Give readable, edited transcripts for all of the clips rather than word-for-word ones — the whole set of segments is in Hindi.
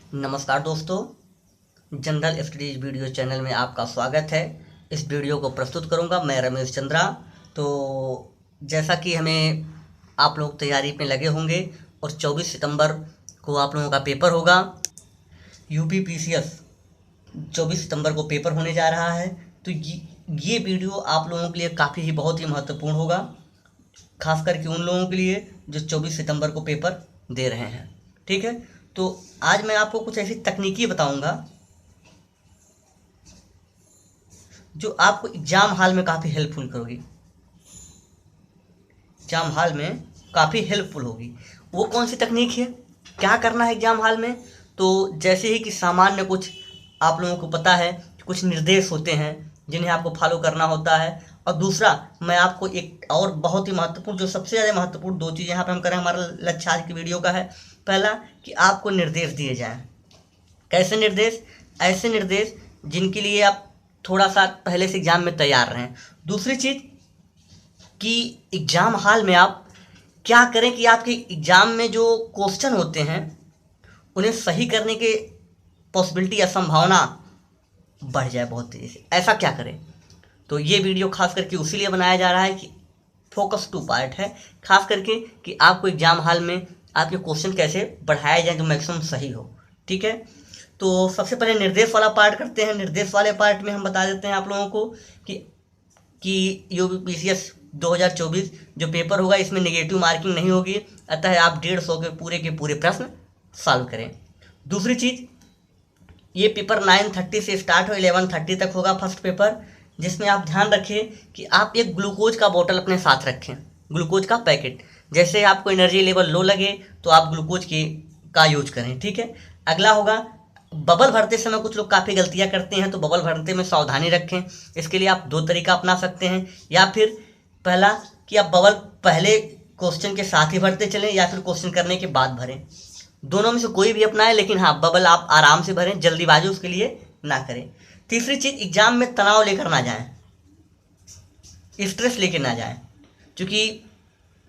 नमस्कार दोस्तों, जनरल स्टडीज वीडियो चैनल में आपका स्वागत है। इस वीडियो को प्रस्तुत करूंगा मैं रमेश चंद्रा। तो जैसा कि हमें आप लोग तैयारी में लगे होंगे और 24 सितंबर को आप लोगों का पेपर होगा। यूपी पीसीएस 24 सितंबर को पेपर होने जा रहा है। तो ये वीडियो आप लोगों के लिए काफ़ी ही बहुत ही महत्वपूर्ण होगा, खास करके उन लोगों के लिए जो 24 सितंबर को पेपर दे रहे हैं। ठीक है, तो आज मैं आपको कुछ ऐसी तकनीकी बताऊंगा जो आपको एग्जाम हॉल में काफ़ी हेल्पफुल करोगी। एग्जाम हॉल में काफ़ी हेल्पफुल होगी। वो कौन सी तकनीक है, क्या करना है एग्जाम हॉल में? तो जैसे ही कि सामान्य कुछ आप लोगों को पता है कि कुछ निर्देश होते हैं जिन्हें आपको फॉलो करना होता है। और दूसरा, मैं आपको एक और बहुत ही महत्वपूर्ण, जो सबसे ज़्यादा महत्वपूर्ण दो चीज़ यहाँ पे हम करें, हमारा लक्ष्य आज की वीडियो का है। पहला कि आपको निर्देश दिए जाएं। कैसे निर्देश? ऐसे निर्देश जिनके लिए आप थोड़ा सा पहले से एग्जाम में तैयार रहें। दूसरी चीज़ कि एग्ज़ाम हॉल में आप क्या करें कि आपके एग्ज़ाम में जो क्वेश्चन होते हैं उन्हें सही करने के पॉसिबिलिटी या संभावना बढ़ जाए बहुत तेज़ी से। ऐसा क्या करें? तो ये वीडियो खास करके उसी लिए बनाया जा रहा है कि फोकस टू पार्ट है, खास करके कि आपको एग्जाम हॉल में आपके क्वेश्चन कैसे बढ़ाए जाएं जो मैक्सिमम सही हो। ठीक है, तो सबसे पहले निर्देश वाला पार्ट करते हैं। निर्देश वाले पार्ट में हम बता देते हैं आप लोगों को कि यूपीपीसीएस 2024 जो पेपर होगा इसमें नेगेटिव मार्किंग नहीं होगी, अतः आप 150 के पूरे प्रश्न सॉल्व करें। दूसरी चीज़, ये पेपर 9:30 से स्टार्ट हो 11:30 तक होगा फर्स्ट पेपर, जिसमें आप ध्यान रखें कि आप एक ग्लूकोज का बोतल अपने साथ रखें, ग्लूकोज का पैकेट। जैसे आपको एनर्जी लेवल लो लगे तो आप ग्लूकोज की का यूज करें। ठीक है, अगला होगा बबल भरते समय कुछ लोग काफ़ी गलतियां करते हैं, तो बबल भरते में सावधानी रखें। इसके लिए आप दो तरीका अपना सकते हैं, या फिर पहला कि आप बबल पहले क्वेश्चन के साथ ही भरते चलें या फिर क्वेश्चन करने के बाद भरें। दोनों में से कोई भी अपनाएं, लेकिन हाँ, बबल आप आराम से भरें, जल्दीबाजी उसके लिए ना करें। तीसरी चीज़, एग्जाम में तनाव लेकर ना जाएं, स्ट्रेस लेकर ना जाएं, क्योंकि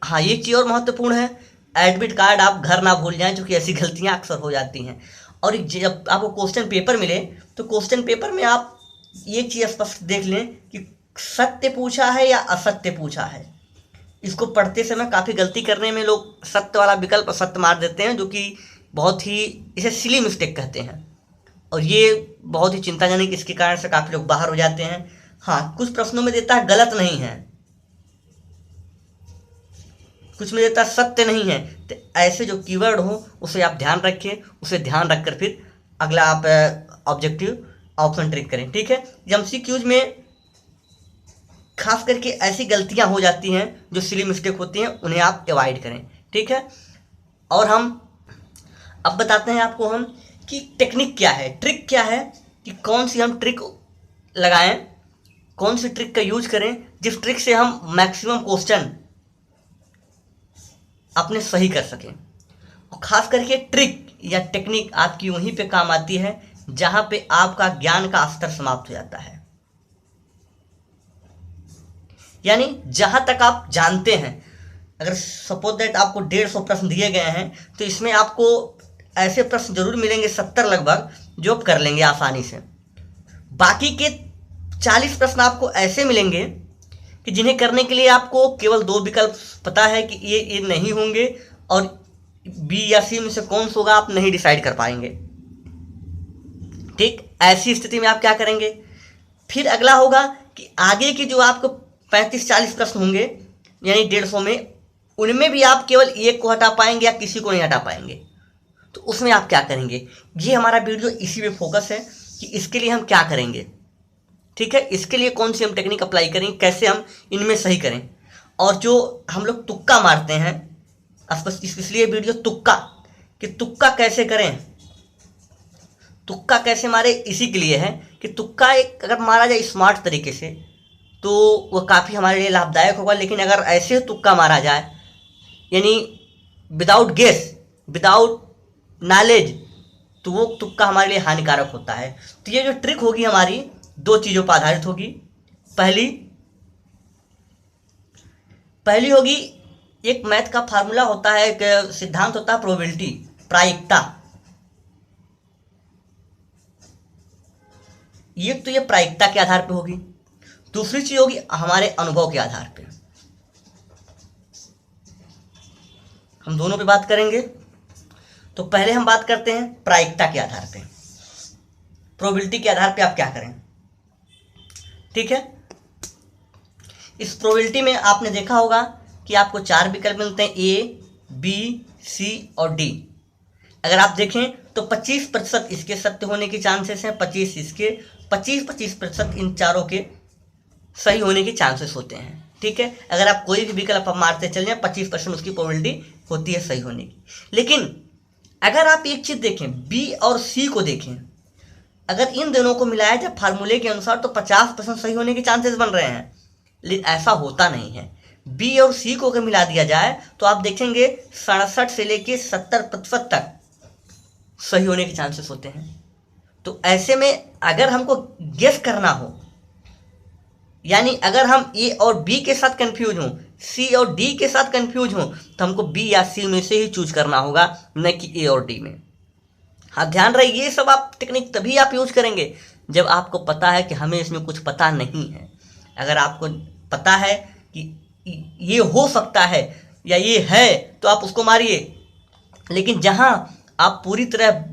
हाँ, ये चीज़ और महत्वपूर्ण है, एडमिट कार्ड आप घर ना भूल जाएं, क्योंकि ऐसी गलतियां अक्सर हो जाती हैं। और जब आपको क्वेश्चन पेपर मिले तो क्वेश्चन पेपर में आप ये चीज़ स्पष्ट देख लें कि सत्य पूछा है या असत्य पूछा है। इसको पढ़ते समय काफ़ी गलती करने में लोग सत्य वाला विकल्प सत्य मार देते हैं, जो कि बहुत ही, इसे सिली मिस्टेक कहते हैं, और ये बहुत ही चिंताजनक, इसके कारण से काफ़ी लोग बाहर हो जाते हैं। हाँ, कुछ प्रश्नों में देता है गलत नहीं है, कुछ में देता है सत्य नहीं है, तो ऐसे जो कीवर्ड हो उसे आप ध्यान रखें, उसे ध्यान रखकर फिर अगला आप ऑब्जेक्टिव ऑप्शन ट्रिक करें। ठीक है, एमसीक्यूज में खास करके ऐसी गलतियां हो जाती हैं जो सिली मिस्टेक होती हैं, उन्हें आप अवॉइड करें। ठीक है, और हम अब बताते हैं आपको हम कि टेक्निक क्या है, ट्रिक क्या है, कि कौन सी हम ट्रिक लगाएं, कौन सी ट्रिक का यूज करें जिस ट्रिक से हम मैक्सिमम क्वेश्चन अपने सही कर सकें। और खास करके ट्रिक या टेक्निक आपकी वहीं पे काम आती है जहां पे आपका ज्ञान का स्तर समाप्त हो जाता है, यानी जहां तक आप जानते हैं। अगर सपोज दैट आपको 150 प्रश्न दिए गए हैं, तो इसमें आपको ऐसे प्रश्न जरूर मिलेंगे 70 लगभग जो आप कर लेंगे आसानी से। बाकी के 40 प्रश्न आपको ऐसे मिलेंगे कि जिन्हें करने के लिए आपको केवल दो विकल्प पता है कि ये नहीं होंगे, और बी या सी में से कौन सा होगा आप नहीं डिसाइड कर पाएंगे। ठीक, ऐसी स्थिति में आप क्या करेंगे? फिर अगला होगा कि आगे के जो आपको 35-40 प्रश्न होंगे, यानी 150 में, उनमें भी आप केवल एक को हटा पाएंगे या किसी को नहीं हटा पाएंगे। तो उसमें आप क्या करेंगे? ये हमारा वीडियो इसी पे फोकस है कि इसके लिए हम क्या करेंगे। ठीक है, इसके लिए कौन सी हम टेक्निक अप्लाई करेंगे, कैसे हम इनमें सही करें। और जो हम लोग तुक्का मारते हैं, इसलिए वीडियो तुक्का, कि तुक्का कैसे करें, तुक्का कैसे मारे, इसी के लिए है कि तुक्का एक अगर मारा जाए स्मार्ट तरीके से तो वह काफ़ी हमारे लिए लाभदायक होगा। लेकिन अगर ऐसे तुक्का मारा जाए, यानी विदाउट गेस, विदाउट नॉलेज, तो वो तुक्का हमारे लिए हानिकारक होता है। तो ये जो ट्रिक होगी हमारी दो चीज़ों पर आधारित होगी। पहली पहली होगी, एक मैथ का फार्मूला होता है, एक सिद्धांत होता है, प्रोबेबिलिटी, प्रायिकता। एक तो ये प्रायिकता के आधार पे होगी, दूसरी चीज होगी हमारे अनुभव के आधार पे। हम दोनों पे बात करेंगे। तो पहले हम बात करते हैं प्रायिकता के आधार पे, प्रोबेबिलिटी के आधार पे आप क्या करें। ठीक है, इस प्रोबेबिलिटी में आपने देखा होगा कि आपको 4 विकल्प मिलते हैं, ए, बी, सी और डी। अगर आप देखें तो 25% इसके सत्य होने के चांसेस हैं, 25 इसके, 25% इन चारों के सही होने के चांसेस होते हैं। ठीक है, अगर आप कोई भी विकल्प आप मारते चल जाए 25% उसकी प्रोबेबिलिटी होती है सही होने की। लेकिन अगर आप एक चीज देखें, बी और सी को देखें, अगर इन दोनों को मिलाया जाए फार्मूले के अनुसार तो 50% सही होने के चांसेस बन रहे हैं, लेकिन ऐसा होता नहीं है। बी और सी को अगर मिला दिया जाए तो आप देखेंगे 67 से लेके 70% तक सही होने के चांसेस होते हैं। तो ऐसे में अगर हमको गेस करना हो, यानी अगर हम ए और बी के साथ कंफ्यूज हों, सी और डी के साथ कंफ्यूज हों, तो हमको बी या सी में से ही चूज करना होगा, न कि ए और डी में। हाँ, ध्यान रहे ये सब आप टेक्निक तभी आप यूज करेंगे जब आपको पता है कि हमें इसमें कुछ पता नहीं है। अगर आपको पता है कि ये हो सकता है या ये है तो आप उसको मारिए, लेकिन जहां आप पूरी तरह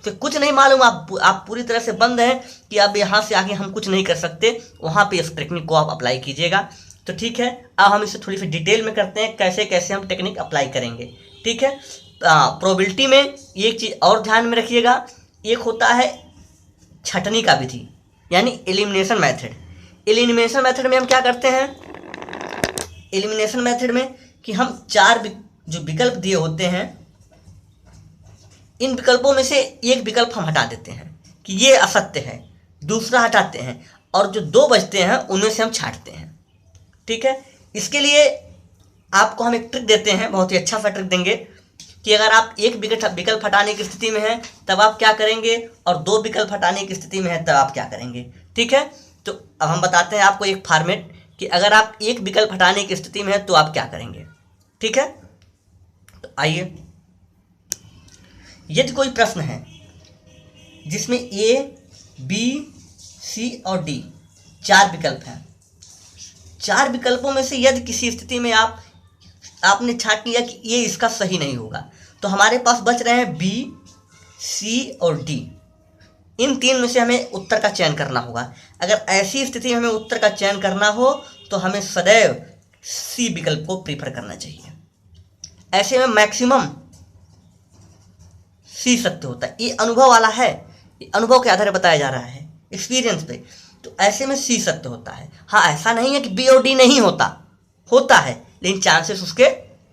से कुछ नहीं मालूम, आप पूरी तरह से बंद हैं कि अब यहाँ से आगे हम कुछ नहीं कर सकते, वहाँ पे इस टेक्निक को आप अप्लाई कीजिएगा। तो ठीक है, अब हम इसे थोड़ी सी डिटेल में करते हैं कैसे कैसे हम टेक्निक अप्लाई करेंगे। ठीक है, प्रोबेबिलिटी में एक चीज़ और ध्यान में रखिएगा, एक होता है छटनी का विधि, यानी एलिमिनेशन मेथड। एलिमिनेशन मेथड में हम क्या करते हैं, एलिमिनेशन मेथड में कि हम 4 जो विकल्प दिए होते हैं, इन विकल्पों में से एक विकल्प हम हटा देते हैं कि ये असत्य है, दूसरा हटाते हैं, और जो 2 बचते हैं उनमें से हम छांटते हैं। ठीक है, इसके लिए आपको हम एक ट्रिक देते हैं, बहुत ही अच्छा सा ट्रिक देंगे कि अगर आप एक विकल्प हटाने की स्थिति में हैं तब आप क्या करेंगे, और 2 विकल्प हटाने की स्थिति में हैं तब आप क्या करेंगे। ठीक है, तो अब हम बताते हैं आपको एक फॉर्मेट कि अगर आप एक विकल्प हटाने की स्थिति में हैं तो आप क्या करेंगे। ठीक है, तो आइए, यदि कोई प्रश्न है जिसमें ए, बी, सी और डी 4 विकल्प हैं, 4 विकल्पों में से यदि किसी स्थिति में आपने छांट लिया कि ये इसका सही नहीं होगा, तो हमारे पास बच रहे हैं बी, सी और डी। इन 3 में से हमें उत्तर का चयन करना होगा। अगर ऐसी स्थिति में हमें उत्तर का चयन करना हो तो हमें सदैव सी विकल्प को प्रीफर करना चाहिए। ऐसे में मैक्सिमम सी सत्य होता है। ये अनुभव वाला है, ये अनुभव के आधार पर बताया जा रहा है, एक्सपीरियंस पे। तो ऐसे में सी सत्य होता है। हाँ, ऐसा नहीं है कि बी और डी नहीं होता, होता है, लेकिन चांसेस उसके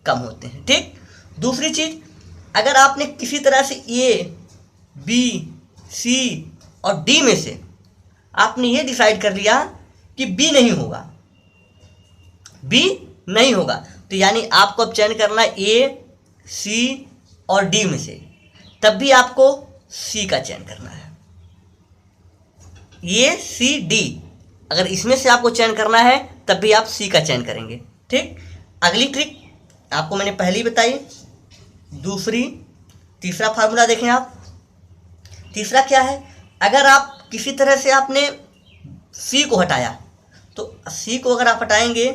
कम होते हैं। ठीक, दूसरी चीज, अगर आपने किसी तरह से ए, बी, सी और डी में से आपने ये डिसाइड कर लिया कि बी नहीं होगा, बी नहीं होगा, तो यानी आपको अब चयन करना है ए, सी और डी में से, तब भी आपको सी का चयन करना है। ए, सी, डी, अगर इसमें से आपको चयन करना है तब भी आप सी का चयन करेंगे। ठीक, अगली ट्रिक आपको मैंने पहले ही बताई। दूसरी, तीसरा फार्मूला देखें आप। तीसरा क्या है, अगर आप किसी तरह से आपने सी को हटाया, तो सी को अगर आप हटाएंगे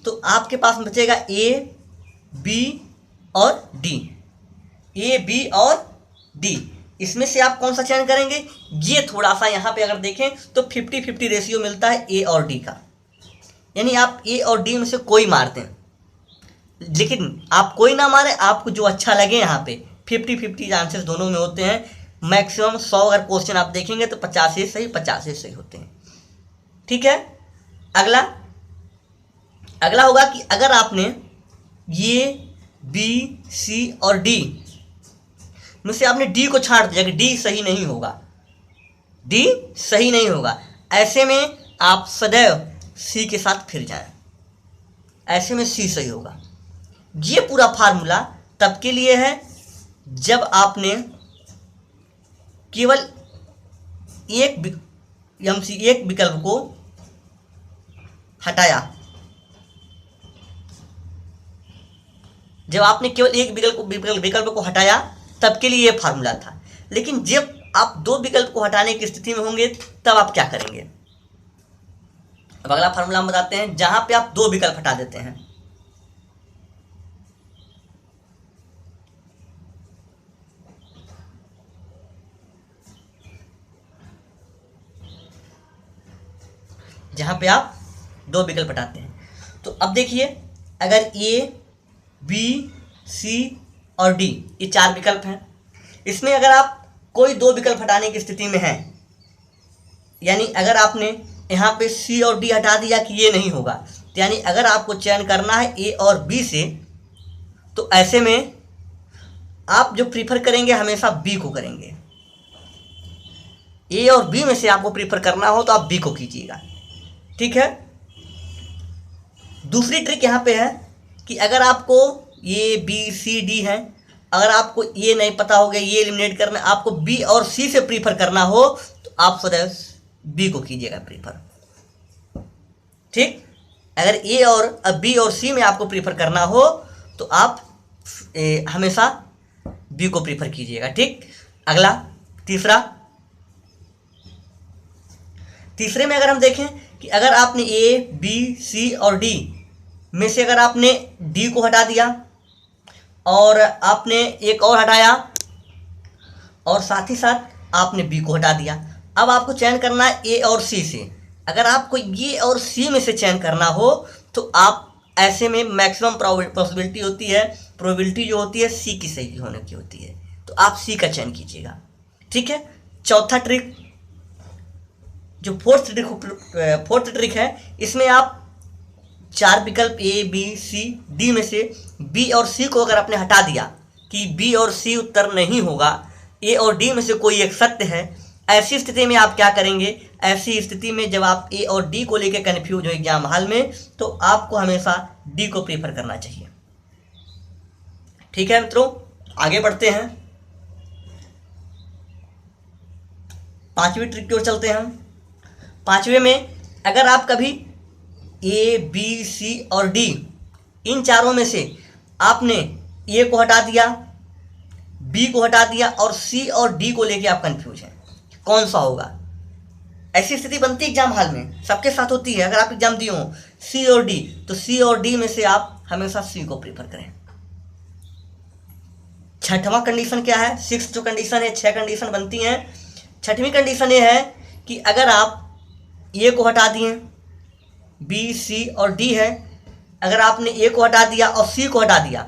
तो आपके पास बचेगा ए, बी और डी। ए, बी और डी, इसमें से आप कौन सा चयन करेंगे। ये थोड़ा सा यहाँ पे अगर देखें तो 50-50 रेशियो मिलता है ए और डी का, यानी आप ए और डी में से कोई मारते हैं, लेकिन आप कोई ना मारे, आपको जो अच्छा लगे। यहाँ पे 50-50 चांसेस दोनों में होते हैं। मैक्सिमम 100 अगर क्वेश्चन आप देखेंगे तो 50 ही सही, 50 ही सही होते हैं। ठीक है, अगला होगा कि अगर आपने ये बी, सी और डी में से आपने डी को छांट दिया कि डी सही नहीं होगा, डी सही नहीं होगा, ऐसे में आप सदैव सी के साथ फिर जाएं, ऐसे में सी सही होगा। ये पूरा फार्मूला तब के लिए है जब आपने केवल एक विकल्प को हटाया, जब आपने केवल एक विकल्प को हटाया तब के लिए ये फार्मूला था। लेकिन जब आप दो विकल्प को हटाने की स्थिति में होंगे तब आप क्या करेंगे। अब अगला फार्मूला हम बताते हैं, जहां पे आप दो विकल्प हटा देते हैं, जहां पे आप दो विकल्प हटाते हैं, तो अब देखिए अगर ए बी सी और डी ये चार विकल्प हैं, इसमें अगर आप कोई दो विकल्प हटाने की स्थिति में हैं, यानी अगर आपने यहाँ पे सी और डी हटा दिया कि ये नहीं होगा, तो यानी अगर आपको चयन करना है ए और बी से, तो ऐसे में आप जो प्रीफर करेंगे हमेशा बी को करेंगे। ए और बी में से आपको प्रीफर करना हो तो आप बी को कीजिएगा, ठीक है। दूसरी ट्रिक यहाँ पे है कि अगर आपको ये बी सी डी है, अगर आपको ये नहीं पता हो गया ये एलिमिनेट करना, आपको बी और सी से प्रीफर करना हो तो आप सदैव बी को कीजिएगा प्रीफर, ठीक। अगर ए और बी और सी में आपको प्रीफर करना हो तो आप हमेशा बी को प्रीफर कीजिएगा, ठीक। अगला तीसरे में अगर हम देखें कि अगर आपने ए बी सी और डी में से अगर आपने डी को हटा दिया और आपने एक और हटाया और साथ ही साथ आपने बी को हटा दिया, अब आपको चयन करना है ए और सी से। अगर आपको ये और सी में से चयन करना हो तो आप ऐसे में मैक्सिमम पॉसिबिलिटी होती है, प्रोबेबिलिटी जो होती है सी की सही होने की होती है, तो आप सी का चयन कीजिएगा, ठीक है। चौथा ट्रिक जो फोर्थ ट्रिक है, इसमें आप चार विकल्प ए बी सी डी में से बी और सी को अगर आपने हटा दिया कि बी और सी उत्तर नहीं होगा, ए और डी में से कोई एक सत्य है, ऐसी स्थिति में आप क्या करेंगे। ऐसी स्थिति में जब आप ए और डी को लेकर कन्फ्यूज हो एग्जाम हॉल में, तो आपको हमेशा डी को प्रेफर करना चाहिए, ठीक है मित्रों। आगे बढ़ते हैं, पांचवी ट्रिक की ओर चलते हैं हम। पांचवे में अगर आप कभी ए बी सी और डी इन चारों में से आपने ए को हटा दिया, बी को हटा दिया और सी और डी को लेके आप कंफ्यूज हैं कौन सा होगा, ऐसी स्थिति बनती है एग्जाम हॉल में, सबके साथ होती है। अगर आप एग्जाम दिए हो सी और डी, तो सी और डी में से आप हमेशा सी को प्रीफर करें। छठवां कंडीशन क्या है, सिक्स जो कंडीशन है, 6 कंडीशन बनती हैं। छठवीं कंडीशन ये है कि अगर आप ए को हटा दिए, बी सी और डी है, अगर आपने ए को हटा दिया और सी को हटा दिया,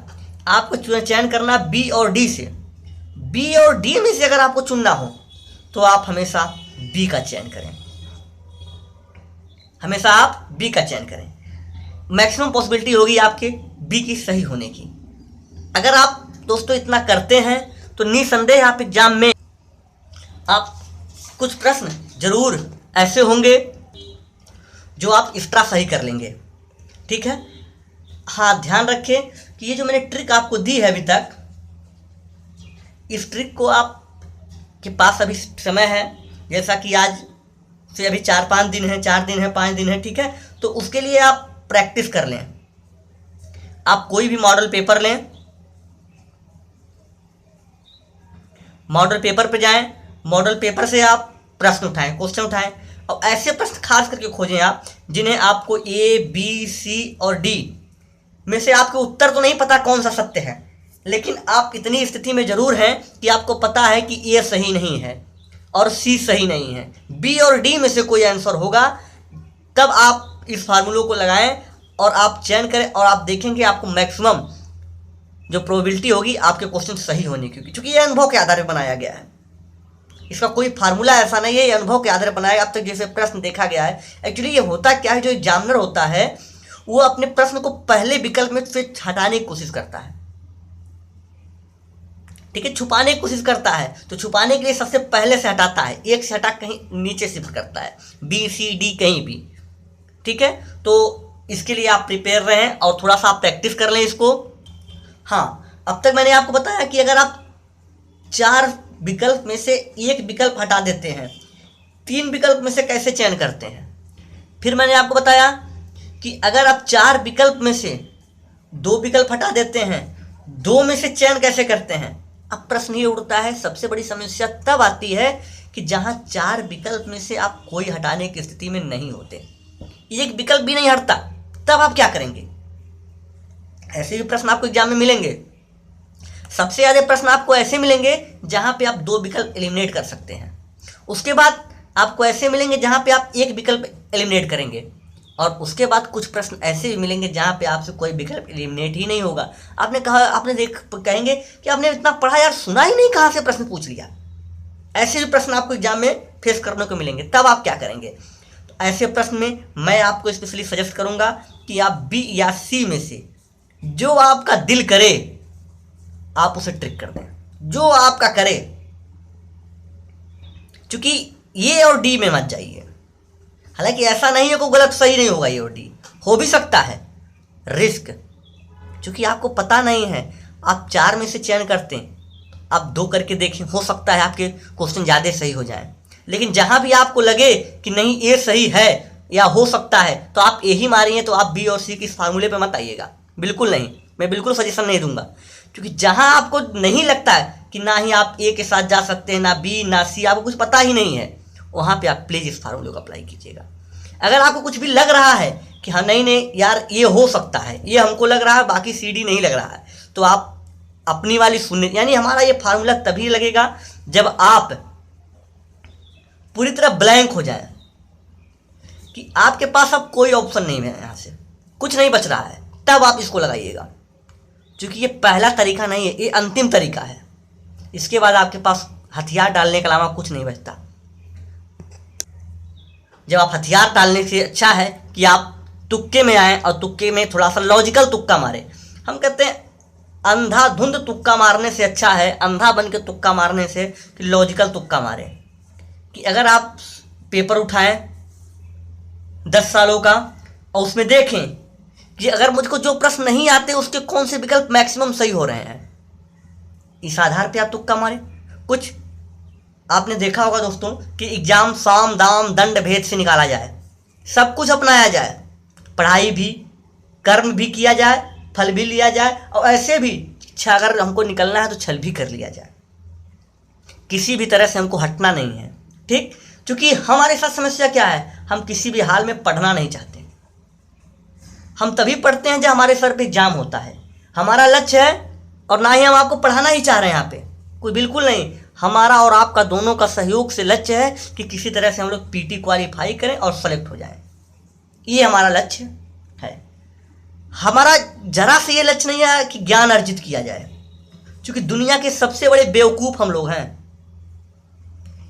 आपको चयन करना बी और डी से। बी और डी में से अगर आपको चुनना हो तो आप हमेशा बी का चयन करें, हमेशा आप बी का चयन करें। मैक्सिमम पॉसिबिलिटी होगी आपके बी की सही होने की। अगर आप दोस्तों इतना करते हैं तो निसंदेह आप एग्जाम में आप कुछ प्रश्न जरूर ऐसे होंगे जो आप एक्स्ट्रा सही कर लेंगे, ठीक है। हाँ, ध्यान रखें कि ये जो मैंने ट्रिक आपको दी है अभी तक, इस ट्रिक को आप के पास अभी समय है, जैसा कि आज से अभी 4 दिन है, 4 दिन है, 5 दिन है, ठीक है। तो उसके लिए आप प्रैक्टिस कर लें। आप कोई भी मॉडल पेपर लें, मॉडल पेपर पे जाएं, मॉडल पेपर से आप प्रश्न उठाएं, क्वेश्चन उठाएं और ऐसे प्रश्न खास करके खोजें आप जिन्हें आपको ए बी सी और डी में से आपको उत्तर तो नहीं पता कौन सा सत्य है, लेकिन आप इतनी स्थिति में जरूर हैं कि आपको पता है कि ए सही नहीं है और सी सही नहीं है, बी और डी में से कोई आंसर होगा। तब आप इस फार्मूलों को लगाएं और आप चयन करें और आप देखेंगे आपको मैक्सिमम जो प्रोबेबिलिटी होगी आपके क्वेश्चन सही होने की, क्योंकि ये अनुभव के आधार पर बनाया गया है। इसका कोई फार्मूला ऐसा नहीं है, ये अनुभव के आधार पर बनाया। अब तक जैसे प्रश्न देखा गया है, एक्चुअली ये होता क्या है, जो एग्जामिनर होता है वो अपने प्रश्न को पहले विकल्प में से हटाने की कोशिश करता है, ठीक है, छुपाने की कोशिश करता है। तो छुपाने के लिए सबसे पहले से हटाता है, एक से हटा कहीं नीचे शिफ्ट करता है, बी सी डी कहीं भी, ठीक है। तो इसके लिए आप प्रिपेयर रहें और थोड़ा सा आप प्रैक्टिस कर लें इसको। हाँ, अब तक मैंने आपको बताया कि अगर आप 4 विकल्प में से एक विकल्प हटा देते हैं, 3 विकल्प में से कैसे चयन करते हैं। फिर मैंने आपको बताया कि अगर आप 4 विकल्प में से 2 विकल्प हटा देते हैं, 2 में से चयन कैसे करते हैं। अब प्रश्न ये उठता है, सबसे बड़ी समस्या तब आती है कि जहां 4 विकल्प में से आप कोई हटाने की स्थिति में नहीं होते, एक विकल्प भी नहीं हटता, तब आप क्या करेंगे? ऐसे भी प्रश्न आपको एग्जाम में मिलेंगे। सबसे ज़्यादा प्रश्न आपको ऐसे मिलेंगे जहां पे आप 2 विकल्प एलिमिनेट कर सकते हैं। उसके बाद आपको ऐसे मिलेंगे जहां पे आप एक विकल्प एलिमिनेट करेंगे, और उसके बाद कुछ प्रश्न ऐसे भी मिलेंगे जहां पे आपसे कोई विकल्प एलिमिनेट ही नहीं होगा। आपने कहा, आपने कहेंगे कि आपने इतना पढ़ा यार, सुना ही नहीं, कहाँ से प्रश्न पूछ लिया। ऐसे भी प्रश्न आपको एग्जाम में फेस करने को मिलेंगे, तब आप क्या करेंगे? तो ऐसे प्रश्न में मैं आपको स्पेशली सजेस्ट करूंगा कि आप बी या सी में से जो आपका दिल करे आप उसे ट्रिक कर दें, जो आपका करे। क्योंकि ये और डी में मत जाइए। हालांकि ऐसा नहीं है कोई गलत सही नहीं होगा, ये और डी हो भी सकता है, रिस्क, क्योंकि आपको पता नहीं है। आप 4 में से चयन करते हैं, आप 2 करके देखें, हो सकता है आपके क्वेश्चन ज़्यादा सही हो जाए। लेकिन जहां भी आपको लगे कि नहीं ये सही है या हो सकता है, तो आप ए ही मारिए, तो आप बी और सी के इस फार्मूले पे मत आइएगा, बिल्कुल नहीं। मैं बिल्कुल सजेशन नहीं दूंगा, क्योंकि जहां आपको नहीं लगता है कि ना ही आप ए के साथ जा सकते हैं, ना बी ना सी, आपको कुछ पता ही नहीं है, वहां पे आप प्लीज़ इस फार्मूले को अप्लाई कीजिएगा। अगर आपको कुछ भी लग रहा है कि हाँ नहीं यार ये हो सकता है, ये हमको लग रहा है, बाकी सी डी नहीं लग रहा है, तो आप अपनी वाली सुनने, यानी हमारा ये फार्मूला तभी लगेगा जब आप पूरी तरह ब्लैंक हो जाए, कि आपके पास अब कोई ऑप्शन नहीं है, यहाँ से कुछ नहीं बच रहा है, तब आप इसको लगाइएगा। क्योंकि ये पहला तरीका नहीं है, ये अंतिम तरीका है। इसके बाद आपके पास हथियार डालने के अलावा कुछ नहीं बचता। जब आप हथियार डालने से अच्छा है कि आप तुक्के में आए और तुक्के में थोड़ा सा लॉजिकल तुक्का मारे। हम कहते हैं अंधाधुंध तुक्का मारने से अच्छा है, अंधा बन के तुक्का मारने से, कि लॉजिकल तुक्का मारे। कि अगर आप पेपर उठाएं 10 सालों का और उसमें देखें कि अगर मुझको जो प्रश्न नहीं आते उसके कौन से विकल्प मैक्सिमम सही हो रहे हैं, इस आधार पे आप तुक्का मारें। कुछ आपने देखा होगा दोस्तों कि एग्जाम साम दाम दंड भेद से निकाला जाए, सब कुछ अपनाया जाए, पढ़ाई भी, कर्म भी किया जाए, फल भी लिया जाए, और ऐसे भी अच्छा अगर हमको निकलना है तो छल भी कर लिया जाए। किसी भी तरह से हमको हटना नहीं है, ठीक। क्योंकि हमारे साथ समस्या क्या है, हम किसी भी हाल में पढ़ना नहीं चाहते। हम तभी पढ़ते हैं जब हमारे सर पे एग्जाम होता है, हमारा लक्ष्य है, और ना ही हम आपको पढ़ाना ही चाह रहे हैं यहाँ पे, कोई बिल्कुल नहीं। हमारा और आपका दोनों का सहयोग से लक्ष्य है कि किसी तरह से हम लोग पीटी क्वालिफाई करें और सेलेक्ट हो जाएं, ये हमारा लक्ष्य है। हमारा जरा से ये लक्ष्य नहीं है कि ज्ञान अर्जित किया जाए, क्योंकि दुनिया के सबसे बड़े बेवकूफ़ हम लोग हैं।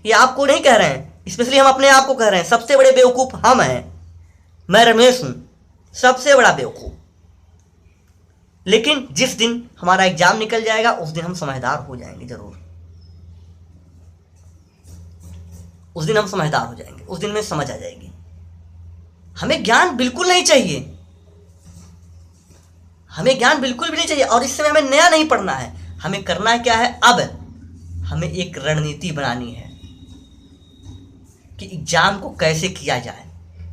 ये आपको नहीं कह रहे हैं, स्पेशली हम अपने आप को कह रहे हैं, सबसे बड़े बेवकूफ़ हम हैं। मैं रमेश हूँ, सबसे बड़ा बेवकूफ़। लेकिन जिस दिन हमारा एग्जाम निकल जाएगा उस दिन हम समझदार हो जाएंगे, जरूर उस दिन हम समझदार हो जाएंगे, उस दिन में समझ आ जाएगी। हमें ज्ञान बिल्कुल नहीं चाहिए, हमें ज्ञान बिल्कुल भी नहीं चाहिए, और इस समय हमें नया नहीं पढ़ना है। हमें करना क्या है, अब हमें एक रणनीति बनानी है कि एग्जाम को कैसे किया जाए।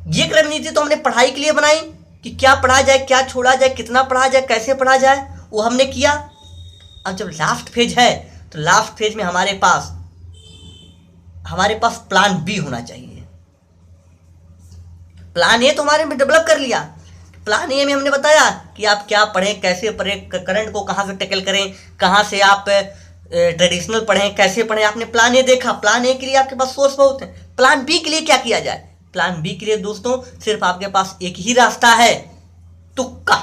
ये रणनीति तो हमने पढ़ाई के लिए बनाई कि क्या पढ़ा जाए, क्या छोड़ा जाए, कितना पढ़ा जाए, कैसे पढ़ा जाए, वो हमने किया। अब जब लास्ट फेज है तो लास्ट फेज में हमारे पास प्लान बी होना चाहिए। प्लान ए तो हमारे में डेवलप कर लिया, प्लान ए में हमने बताया कि आप क्या पढ़ें, कैसे पढ़ें, करंट को कहाँ से टैकल करें, कहाँ से आप ट्रेडिशनल पढ़ें, कैसे पढ़ें, आपने प्लान ए देखा। प्लान ए के लिए आपके पास सोर्स बहुत है। प्लान बी के लिए क्या किया जाए? प्लान बी के लिए दोस्तों सिर्फ आपके पास एक ही रास्ता है, तुक्का,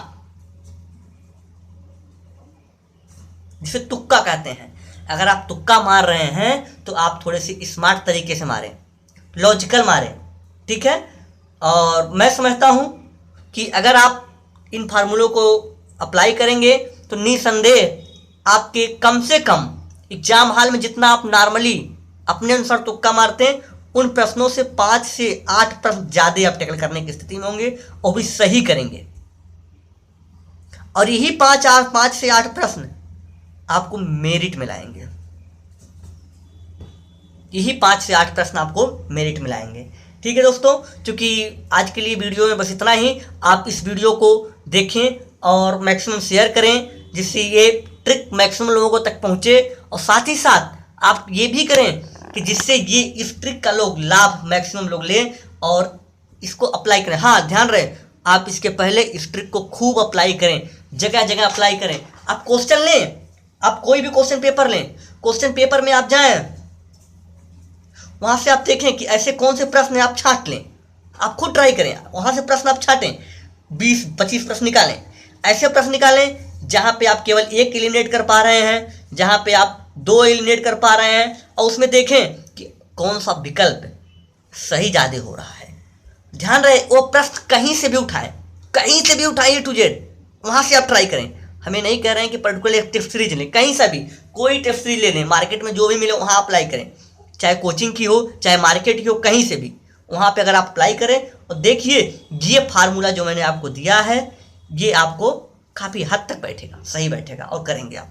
जिसे तुक्का कहते हैं। अगर आप तुक्का मार रहे हैं तो आप थोड़े से स्मार्ट तरीके से मारें, लॉजिकल मारें, ठीक है। और मैं समझता हूं कि अगर आप इन फार्मूलों को अप्लाई करेंगे तो निसंदेह आपके कम से कम एग्जाम हॉल में जितना आप नॉर्मली अपने अनुसार तुक्का मारते हैं, उन प्रश्नों से 5 से 8 प्रश्न ज़्यादा आप टैकल करने की स्थिति में होंगे, और भी सही करेंगे। और यही 5 से 8 प्रश्न आपको मेरिट में लाएंगे। यही 5 से 8 प्रश्न आपको मेरिट में लाएंगे, ठीक है दोस्तों। क्योंकि आज के लिए वीडियो में बस इतना ही। आप इस वीडियो को देखें और मैक्सिमम शेयर करें, जिससे ये ट्रिक मैक्सिमम लोगों तक पहुंचे, और साथ ही साथ आप ये भी करें कि जिससे ये इस ट्रिक का लोग लाभ मैक्सिमम लोग लें और इसको अप्लाई करें। हाँ, ध्यान रहे, आप इसके पहले इस ट्रिक को खूब अप्लाई करें, जगह जगह अप्लाई करें। आप क्वेश्चन लें, आप कोई भी क्वेश्चन पेपर लें, क्वेश्चन पेपर में आप जाएं, वहां से आप देखें कि ऐसे कौन से प्रश्न आप छांट लें। आप खुद ट्राई करें, वहां से प्रश्न आप छांटें, 20-25 प्रश्न निकालें। ऐसे प्रश्न निकालें जहां पे आप केवल एक एलिमिनेट कर पा रहे हैं, जहां पे आप 2 एलिमिनेट कर पा रहे हैं, और उसमें देखें कि कौन सा विकल्प सही ज़्यादा हो रहा है। ध्यान रहे, वो प्रश्न कहीं से भी उठाएं, कहीं से भी उठाइए A to Z, वहां से आप ट्राई करें। हमें नहीं कह रहे हैं कि पर्टिकुलर एक टेस्ट सीरीज लें, कहीं से भी कोई टेस्ट सीरीज ले लें, मार्केट में जो भी मिले वहाँ अप्लाई करें, चाहे कोचिंग की हो चाहे मार्केट की हो, कहीं से भी वहाँ पे अगर आप अप्लाई करें और देखिए ये फार्मूला जो मैंने आपको दिया है ये आपको काफ़ी हद तक बैठेगा, सही बैठेगा और करेंगे आप।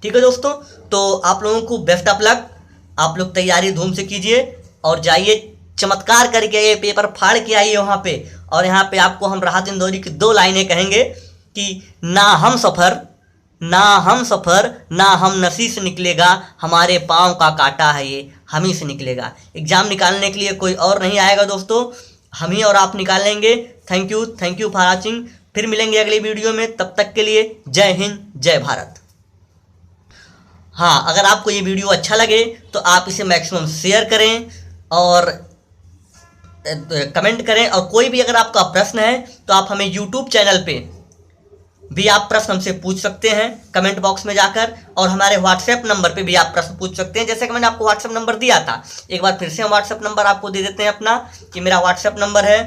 ठीक है दोस्तों, तो आप लोगों को बेस्ट ऑफ लक। आप लोग तैयारी धूम से कीजिए और जाइए चमत्कार करके ये पेपर फाड़ के आइए वहाँ पे। और यहाँ पे आपको हम राहत इंदौरी की 2 लाइनें कहेंगे कि ना हम सफ़र ना हम नसी से निकलेगा, हमारे पाँव का काटा है ये हम ही से निकलेगा। एग्ज़ाम निकालने के लिए कोई और नहीं आएगा दोस्तों, हम ही और आप निकालेंगे। Thank you for watching. फिर मिलेंगे अगली वीडियो में, तब तक के लिए जय हिंद जय भारत। हाँ, अगर आपको ये वीडियो अच्छा लगे तो आप इसे मैक्सिमम शेयर करें और कमेंट करें, और कोई भी अगर आपका प्रश्न है तो आप हमें यूट्यूब चैनल पे भी आप प्रश्न हमसे पूछ सकते हैं कमेंट बॉक्स में जाकर, और हमारे व्हाट्सएप नंबर पे भी आप प्रश्न पूछ सकते हैं। जैसे कि मैंने आपको व्हाट्सएप नंबर दिया था, एक बार फिर से हम व्हाट्सएप नंबर आपको दे देते हैं अपना, कि मेरा व्हाट्सएप नंबर है